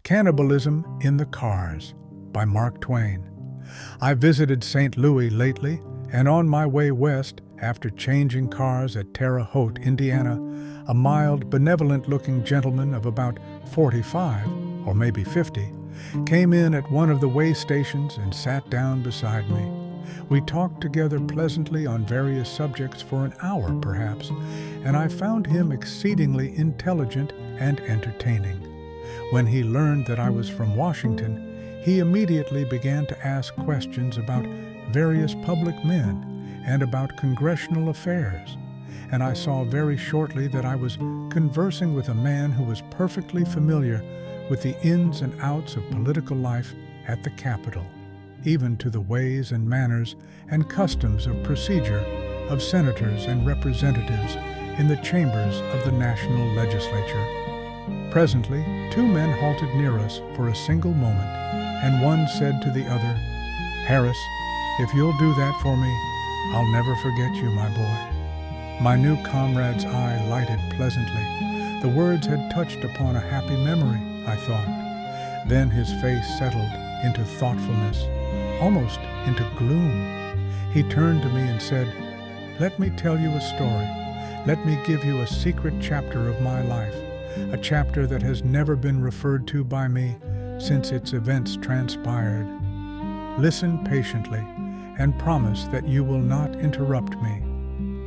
Cannibalism in the Cars by Mark Twain. I visited St. Louis lately, and on my way west, after changing cars at Terre Haute, Indiana, a mild, benevolent-looking gentleman of about 45, or maybe 50, came in at one of the way stations and sat down beside me. We talked together pleasantly on various subjects for an hour, perhaps, and I found him exceedingly intelligent and entertaining. When he learned that I was from Washington, he immediately began to ask questions about various public men and about congressional affairs, and I saw very shortly that I was conversing with a man who was perfectly familiar with the ins and outs of political life at the Capitol, even to the ways and manners and customs of procedure of senators and representatives in the chambers of the national legislature. Presently, two men halted near us for a single moment, and one said to the other, "Harris, if you'll do that for me, I'll never forget you, my boy." My new comrade's eye lighted pleasantly. The words had touched upon a happy memory, I thought. Then his face settled into thoughtfulness, almost into gloom. He turned to me and said, "Let me tell you a story. Let me give you a secret chapter of my life, a chapter that has never been referred to by me since its events transpired. Listen patiently and promise that you will not interrupt me."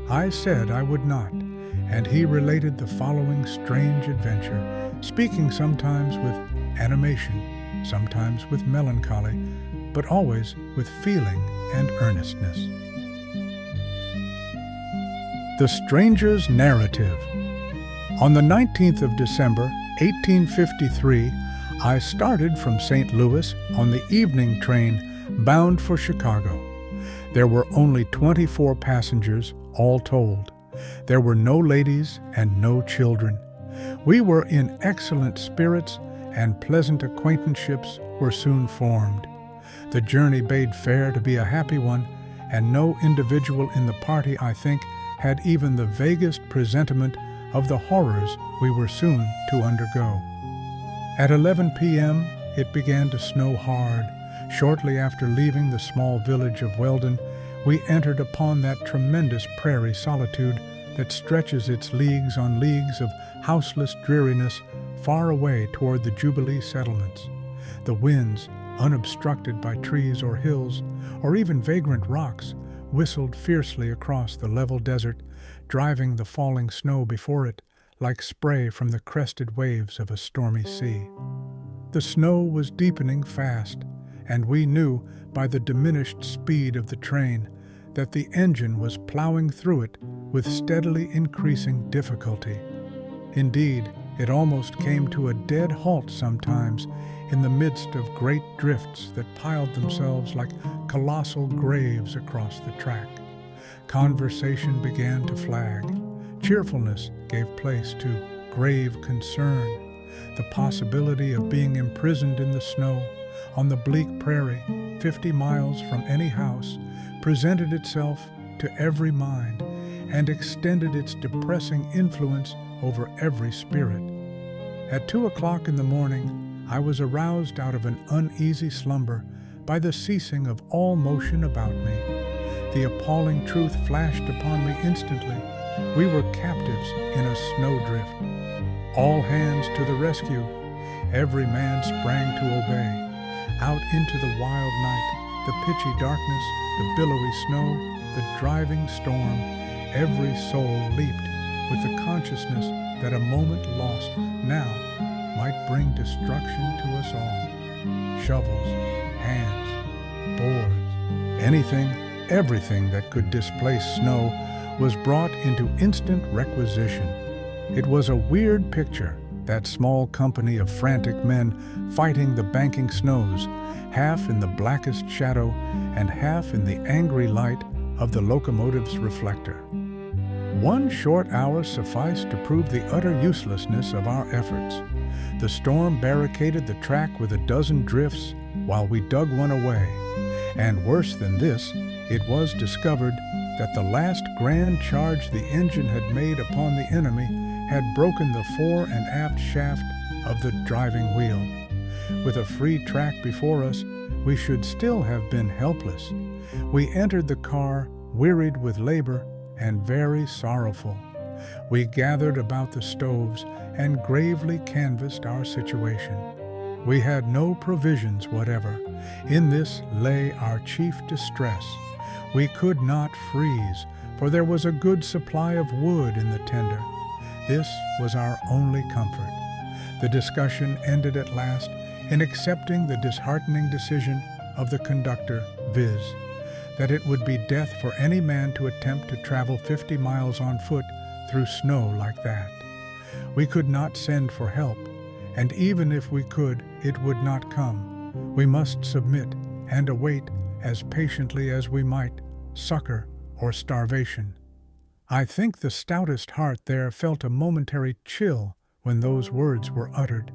I said I would not, and he related the following strange adventure, speaking sometimes with animation, sometimes with melancholy, but always with feeling and earnestness. The Stranger's Narrative. On the 19th of December, 1853, I started from St. Louis on the evening train bound for Chicago. There were only 24 passengers, all told. There were no ladies and no children. We were in excellent spirits, and pleasant acquaintanceships were soon formed. The journey bade fair to be a happy one, and no individual in the party, I think, had even the vaguest presentiment of the horrors we were soon to undergo. At 11 p.m., it began to snow hard. Shortly after leaving the small village of Weldon, we entered upon that tremendous prairie solitude that stretches its leagues on leagues of houseless dreariness far away toward the Jubilee settlements. The winds, unobstructed by trees or hills, or even vagrant rocks, whistled fiercely across the level desert, driving the falling snow before it like spray from the crested waves of a stormy sea. The snow was deepening fast, and we knew by the diminished speed of the train that the engine was plowing through it with steadily increasing difficulty. Indeed, it almost came to a dead halt sometimes in the midst of great drifts that piled themselves like colossal graves across the track. Conversation began to flag. Cheerfulness gave place to grave concern. The possibility of being imprisoned in the snow on the bleak prairie, 50 miles from any house, presented itself to every mind and extended its depressing influence over every spirit. At 2 o'clock in the morning, I was aroused out of an uneasy slumber by the ceasing of all motion about me. The appalling truth flashed upon me instantly. We were captives in a snowdrift. All hands to the rescue. Every man sprang to obey. Out into the wild night, the pitchy darkness, the billowy snow, the driving storm, every soul leaped with the consciousness that a moment lost now might bring destruction to us all. Shovels, hands, boards, anything, everything that could displace snow was brought into instant requisition. It was a weird picture, that small company of frantic men fighting the banking snows, half in the blackest shadow and half in the angry light of the locomotive's reflector. 1 short hour sufficed to prove the utter uselessness of our efforts. The storm barricaded the track with a dozen drifts while we dug one away. And worse than this, it was discovered that the last grand charge the engine had made upon the enemy had broken the fore and aft shaft of the driving wheel. With a free track before us, we should still have been helpless. We entered the car, wearied with labor and very sorrowful. We gathered about the stoves and gravely canvassed our situation. We had no provisions whatever. In this lay our chief distress. We could not freeze, for there was a good supply of wood in the tender. This was our only comfort. The discussion ended at last in accepting the disheartening decision of the conductor, viz., that it would be death for any man to attempt to travel 50 miles on foot through snow like that. We could not send for help, and even if we could, it would not come. We must submit and await as patiently as we might succor or starvation. I think the stoutest heart there felt a momentary chill when those words were uttered.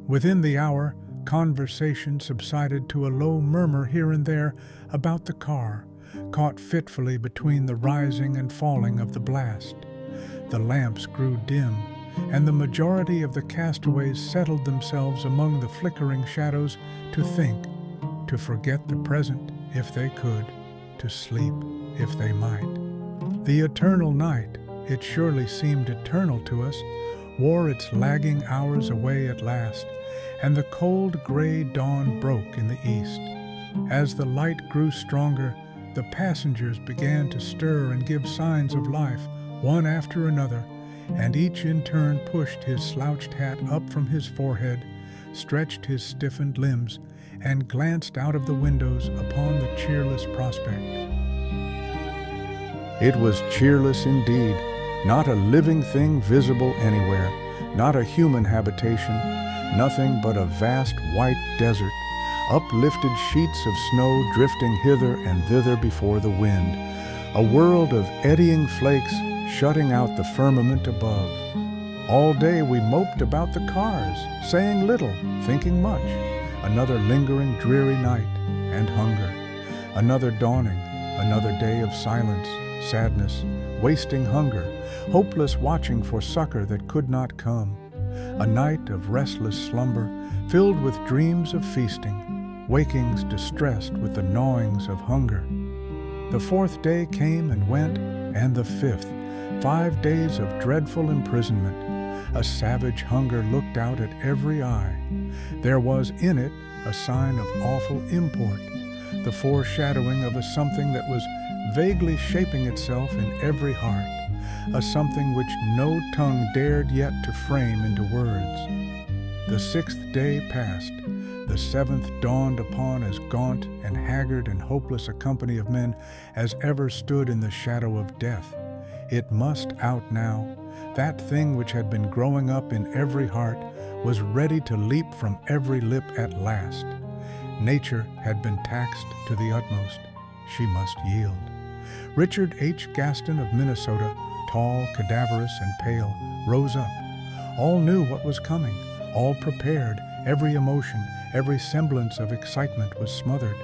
Within the hour, conversation subsided to a low murmur here and there about the car, caught fitfully between the rising and falling of the blast. The lamps grew dim, and the majority of the castaways settled themselves among the flickering shadows to think, to forget the present if they could, to sleep if they might. The eternal night, it surely seemed eternal to us, wore its lagging hours away at last, and the cold gray dawn broke in the east. As the light grew stronger, the passengers began to stir and give signs of life, one after another, and each in turn pushed his slouched hat up from his forehead, stretched his stiffened limbs, and glanced out of the windows upon the cheerless prospect. It was cheerless indeed, not a living thing visible anywhere, not a human habitation, nothing but a vast white desert, uplifted sheets of snow drifting hither and thither before the wind, a world of eddying flakes shutting out the firmament above. All day we moped about the cars, saying little, thinking much. Another lingering dreary night and hunger. Another dawning, another day of silence, sadness, wasting hunger, hopeless watching for succor that could not come. A night of restless slumber, filled with dreams of feasting, wakings distressed with the gnawings of hunger. The fourth day came and went, and the fifth, 5 days of dreadful imprisonment. A savage hunger looked out at every eye. There was in it a sign of awful import, the foreshadowing of a something that was vaguely shaping itself in every heart, a something which no tongue dared yet to frame into words. The 6th day passed. The 7th dawned upon as gaunt and haggard and hopeless a company of men as ever stood in the shadow of death. It must out now. That thing which had been growing up in every heart was ready to leap from every lip at last. Nature had been taxed to the utmost. She must yield. Richard H. Gaston of Minnesota, tall, cadaverous, and pale, rose up. All knew what was coming, all prepared. Every emotion, every semblance of excitement was smothered.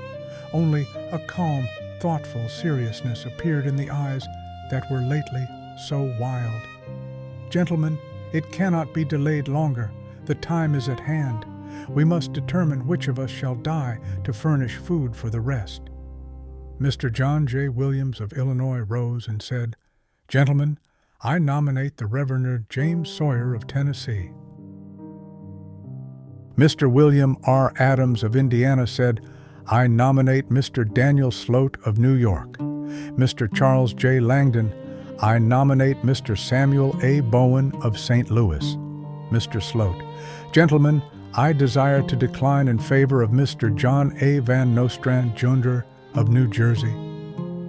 Only a calm, thoughtful seriousness appeared in the eyes that were lately so wild. Gentlemen, it cannot be delayed longer. The time is at hand. We must determine which of us shall die to furnish food for the rest. Mr. John J. Williams of Illinois rose and said, "Gentlemen, I nominate the Reverend James Sawyer of Tennessee." Mr. William R. Adams of Indiana said, "I nominate Mr. Daniel Sloat of New York." Mr. Charles J. Langdon, "I nominate Mr. Samuel A. Bowen of St. Louis." Mr. Sloat, "Gentlemen, I desire to decline in favor of Mr. John A. Van Nostrand Jr. of New Jersey."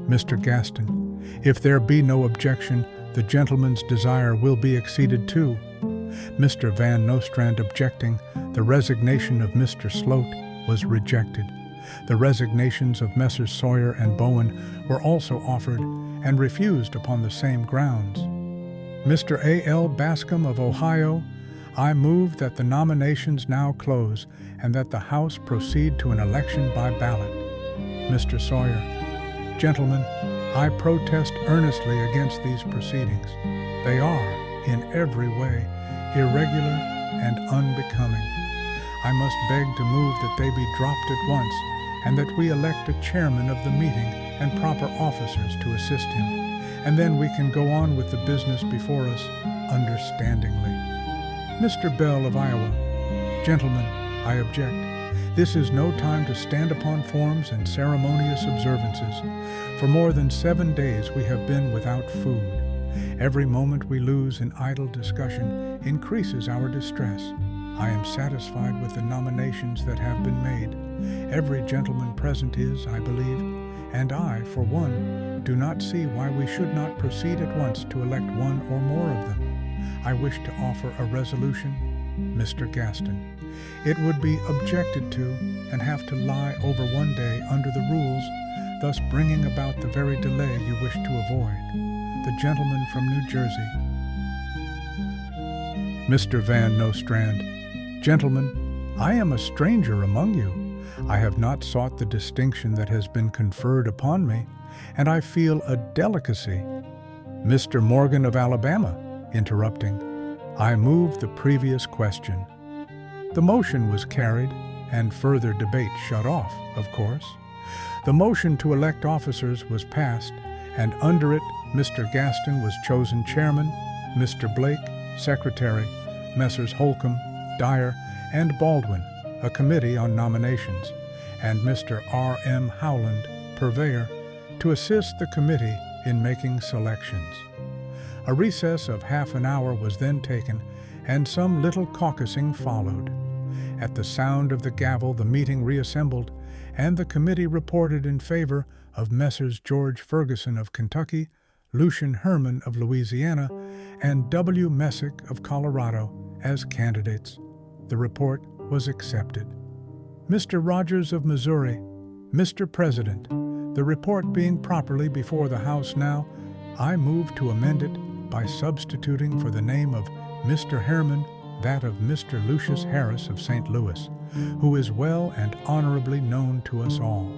Mr. Gaston, "If there be no objection, the gentleman's desire will be acceded to." Mr. Van Nostrand objecting, the resignation of Mr. Sloat was rejected. The resignations of Messrs. Sawyer and Bowen were also offered and refused upon the same grounds. Mr. A. L. Bascom of Ohio, "I move that the nominations now close and that the House proceed to an election by ballot." Mr. Sawyer, "Gentlemen, I protest earnestly against these proceedings. They are, in every way, irregular and unbecoming. I must beg to move that they be dropped at once, and that we elect a chairman of the meeting and proper officers to assist him, and then we can go on with the business before us understandingly. Mr. Bell of Iowa. Gentlemen, I object. This is no time to stand upon forms and ceremonious observances. For more than 7 days we have been without food. Every moment we lose in idle discussion increases our distress. I am satisfied with the nominations that have been made. Every gentleman present is, I believe, and I, for one, do not see why we should not proceed at once to elect one or more of them. I wish to offer a resolution, Mr. Gaston. It would be objected to and have to lie over 1 day under the rules, thus bringing about the very delay you wish to avoid. The gentleman from New Jersey. Mr. Van Nostrand. Gentlemen, I am a stranger among you. I have not sought the distinction that has been conferred upon me, and I feel a delicacy. Mr. Morgan of Alabama, interrupting, I move the previous question. The motion was carried, and further debate shut off, of course. The motion to elect officers was passed, and under it, Mr. Gaston was chosen chairman, Mr. Blake, secretary, Messrs. Holcomb, Dyer, and Baldwin, a committee on nominations, and Mr. R.M. Howland, purveyor, to assist the committee in making selections. A recess of half an hour was then taken, and some little caucusing followed. At the sound of the gavel the meeting reassembled, and the committee reported in favor of Messrs. George Ferguson of Kentucky, Lucian Herman of Louisiana, and W. Messick of Colorado as candidates. The report was accepted. Mr. Rogers of Missouri. Mr. President, the report being properly before the House now, I move to amend it by substituting for the name of Mr. Harriman that of Mr. Lucius Harris of St. Louis, who is well and honorably known to us all.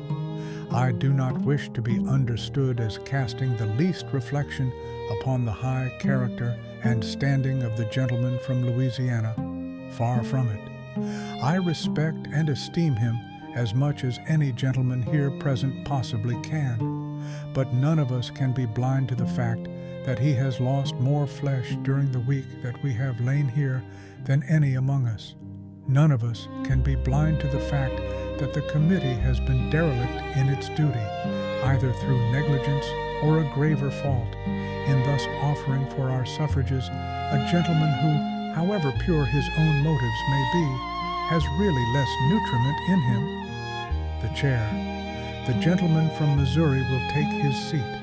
I do not wish to be understood as casting the least reflection upon the high character and standing of the gentleman from Louisiana. Far from it. I respect and esteem him as much as any gentleman here present possibly can, but none of us can be blind to the fact that he has lost more flesh during the week that we have lain here than any among us. None of us can be blind to the fact that the committee has been derelict in its duty, either through negligence or a graver fault, in thus offering for our suffrages a gentleman who, however pure his own motives may be, has really less nutriment in him. The chair. The gentleman from Missouri will take his seat.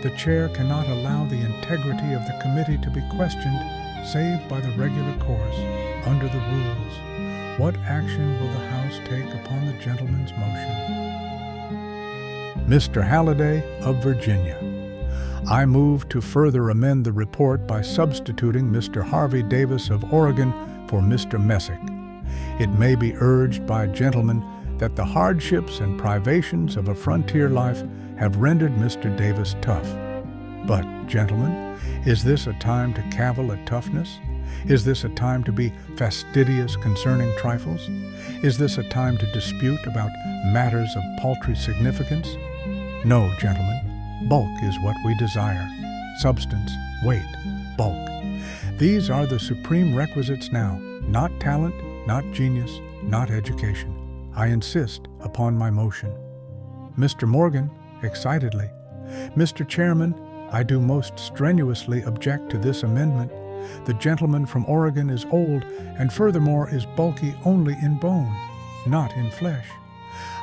The chair cannot allow the integrity of the committee to be questioned save by the regular course, under the rules. What action will the House take upon the gentleman's motion? Mr. Halliday of Virginia. I move to further amend the report by substituting Mr. Harvey Davis of Oregon for Mr. Messick. It may be urged by gentlemen that the hardships and privations of a frontier life have rendered Mr. Davis tough. But, gentlemen, is this a time to cavil at toughness? Is this a time to be fastidious concerning trifles? Is this a time to dispute about matters of paltry significance? No, gentlemen, bulk is what we desire. Substance, weight, bulk. These are the supreme requisites now, not talent, not genius, not education. I insist upon my motion. Mr. Morgan, excitedly. Mr. Chairman, I do most strenuously object to this amendment. The gentleman from Oregon is old and furthermore is bulky only in bone, not in flesh.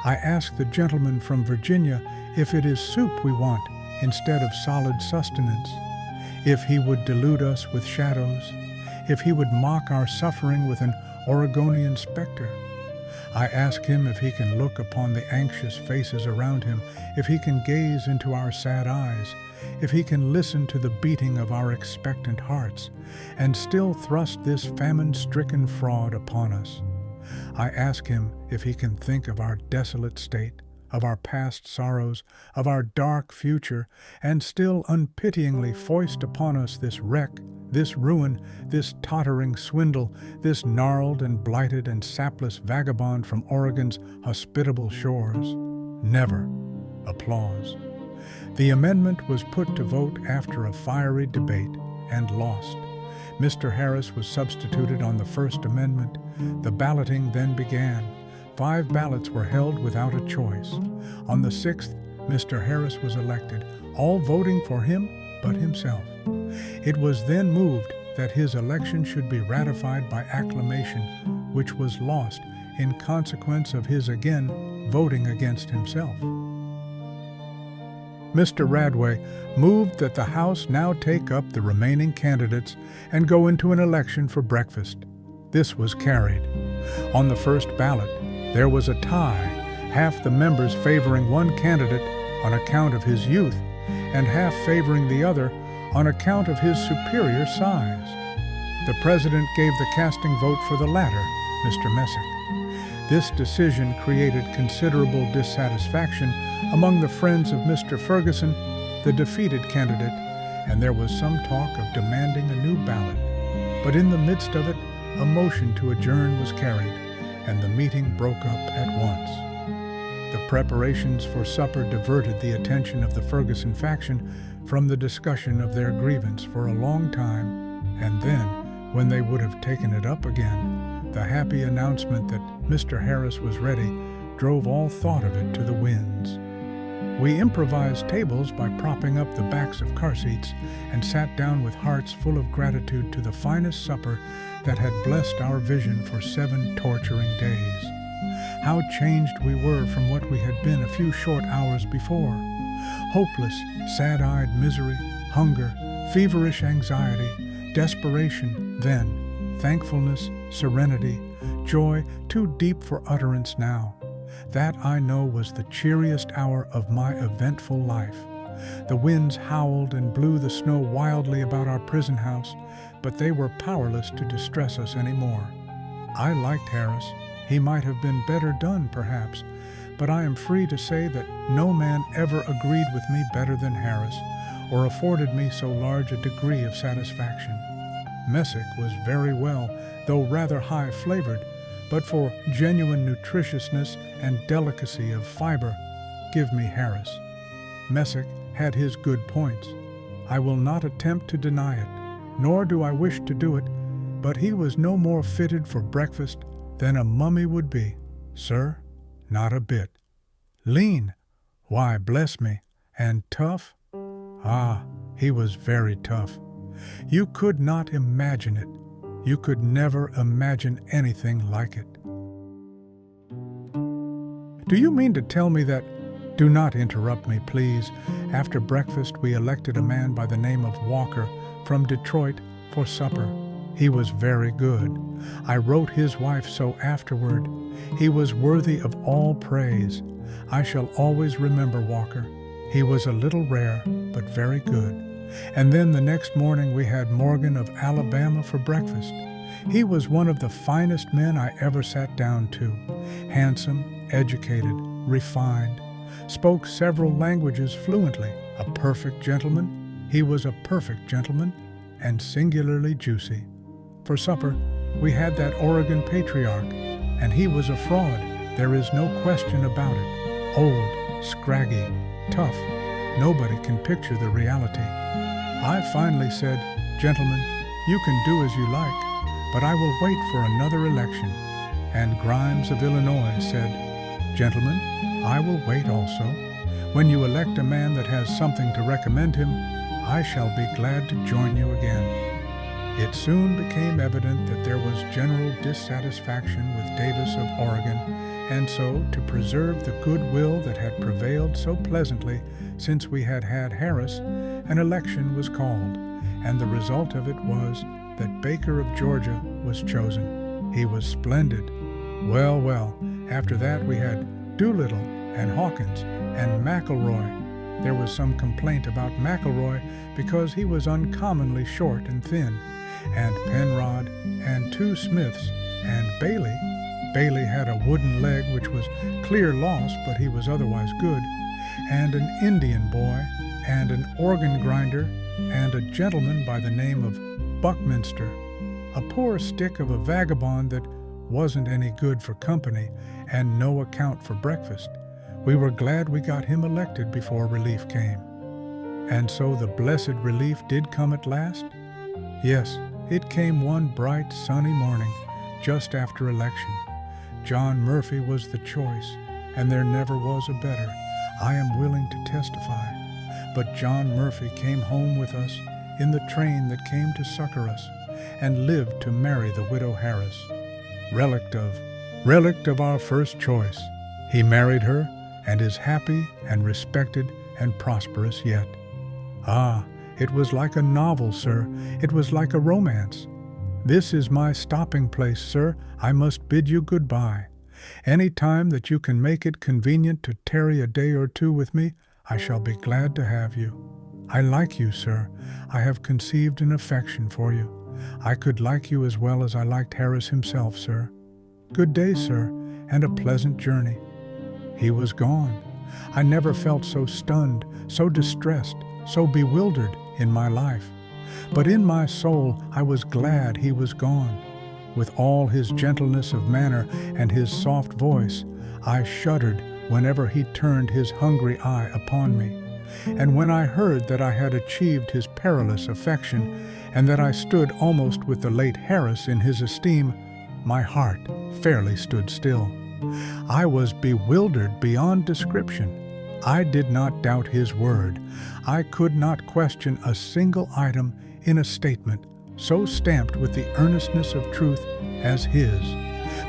I ask the gentleman from Virginia if it is soup we want instead of solid sustenance, if he would delude us with shadows, if he would mock our suffering with an Oregonian specter. I ask him if he can look upon the anxious faces around him, if he can gaze into our sad eyes, if he can listen to the beating of our expectant hearts, and still thrust this famine-stricken fraud upon us. I ask him if he can think of our desolate state, of our past sorrows, of our dark future, and still unpityingly foist upon us this wreck This ruin, this tottering swindle, this gnarled and blighted and sapless vagabond from Oregon's hospitable shores. Never. Applause. The amendment was put to vote after a fiery debate and lost. Mr. Harris was substituted on the First Amendment. The balloting then began. 5 ballots were held without a choice. On the 6th, Mr. Harris was elected, all voting for him but himself. It was then moved that his election should be ratified by acclamation, which was lost in consequence of his again voting against himself. Mr. Radway moved that the House now take up the remaining candidates and go into an election for breakfast. This was carried. On the first ballot, there was a tie, half the members favoring one candidate on account of his youth, and half favoring the other on account of his superior size. The President gave the casting vote for the latter, Mr. Messick. This decision created considerable dissatisfaction among the friends of Mr. Ferguson, the defeated candidate, and there was some talk of demanding a new ballot. But in the midst of it, a motion to adjourn was carried, and the meeting broke up at once. The preparations for supper diverted the attention of the Ferguson faction from the discussion of their grievance for a long time, and then, when they would have taken it up again, the happy announcement that Mr. Harris was ready drove all thought of it to the winds. We improvised tables by propping up the backs of car seats and sat down with hearts full of gratitude to the finest supper that had blessed our vision for 7 torturing days. How changed we were from what we had been a few short hours before. Hopeless, sad-eyed misery, hunger, feverish anxiety, desperation then, thankfulness, serenity, joy too deep for utterance now. That, I know, was the cheeriest hour of my eventful life. The winds howled and blew the snow wildly about our prison house, but they were powerless to distress us any more. I liked Harris. He might have been better done, perhaps, but I am free to say that no man ever agreed with me better than Harris, or afforded me so large a degree of satisfaction. Messick was very well, though rather high-flavored, but for genuine nutritiousness and delicacy of fiber, give me Harris. Messick had his good points. I will not attempt to deny it, nor do I wish to do it, but he was no more fitted for breakfast than a mummy would be. Sir, not a bit. Lean? Why, bless me. And tough? Ah, he was very tough. You could not imagine it. You could never imagine anything like it. Do you mean to tell me that— Do not interrupt me, please. After breakfast, we elected a man by the name of Walker from Detroit for supper. He was very good. I wrote his wife so afterward. He was worthy of all praise. I shall always remember Walker. He was a little rare, but very good. And then the next morning we had Morgan of Alabama for breakfast. He was one of the finest men I ever sat down to. Handsome, educated, refined, spoke several languages fluently, a perfect gentleman. He was a perfect gentleman, and singularly juicy. For supper, we had that Oregon patriarch, and he was a fraud, there is no question about it. Old, scraggy, tough, nobody can picture the reality. I finally said, "Gentlemen, you can do as you like, but I will wait for another election." And Grimes of Illinois said, "Gentlemen, I will wait also. When you elect a man that has something to recommend him, I shall be glad to join you again." It soon became evident that there was general dissatisfaction with Davis of Oregon, and so, to preserve the goodwill that had prevailed so pleasantly since we had had Harris, an election was called, and the result of it was that Baker of Georgia was chosen. He was splendid. Well, well, after that we had Doolittle and Hawkins and McElroy. There was some complaint about McElroy because he was uncommonly short and thin, and Penrod and 2 Smiths and Bailey. Bailey had a wooden leg which was clear loss, but he was otherwise good, and an Indian boy, and an organ grinder, and a gentleman by the name of Buckminster, a poor stick of a vagabond that wasn't any good for company and no account for breakfast. We were glad we got him elected before relief came. And so the blessed relief did come at last? Yes, it came one bright, sunny morning just after election. John Murphy was the choice, and there never was a better, I am willing to testify. But John Murphy came home with us in the train that came to succor us, and lived to marry the widow Harris, relict of our first choice. He married her, and is happy and respected and prosperous yet. Ah, it was like a novel, sir. It was like a romance. This is my stopping place, sir. I must bid you goodbye. Any time that you can make it convenient to tarry a day or two with me, I shall be glad to have you. I like you, sir. I have conceived an affection for you. I could like you as well as I liked Harris himself, sir. Good day, sir, and a pleasant journey. He was gone. I never felt so stunned, so distressed, so bewildered in my life. But in my soul I was glad he was gone. With all his gentleness of manner and his soft voice, I shuddered whenever he turned his hungry eye upon me. And when I heard that I had achieved his perilous affection, and that I stood almost with the late Harris in his esteem, my heart fairly stood still. I was bewildered beyond description. I did not doubt his word. I could not question a single item in a statement so stamped with the earnestness of truth as his.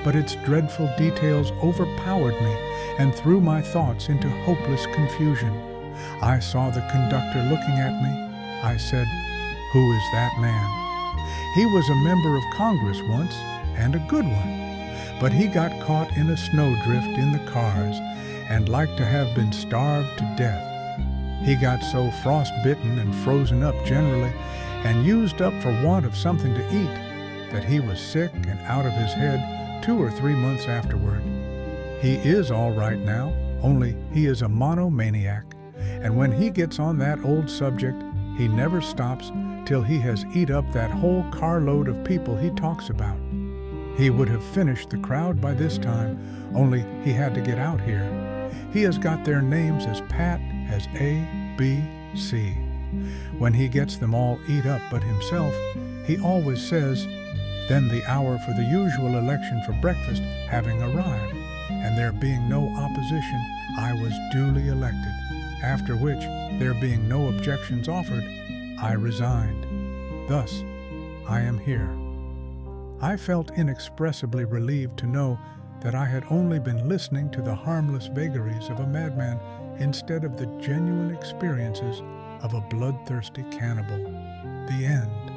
But its dreadful details overpowered me and threw my thoughts into hopeless confusion. I saw the conductor looking at me. I said, "Who is that man?" He was a member of Congress once, and a good one. But he got caught in a snowdrift in the cars and like to have been starved to death. He got so frostbitten and frozen up generally, and used up for want of something to eat, that he was sick and out of his head 2 or 3 months afterward. He is all right now, only he is a monomaniac, and when he gets on that old subject, he never stops till he has eat up that whole carload of people he talks about. He would have finished the crowd by this time, only he had to get out here. He has got their names as pat as A, B, C. When he gets them all eat up but himself, he always says, "Then the hour for the usual election for breakfast having arrived, and there being no opposition, I was duly elected, after which, there being no objections offered, I resigned. Thus, I am here." I felt inexpressibly relieved to know that I had only been listening to the harmless vagaries of a madman instead of the genuine experiences of a bloodthirsty cannibal. The end.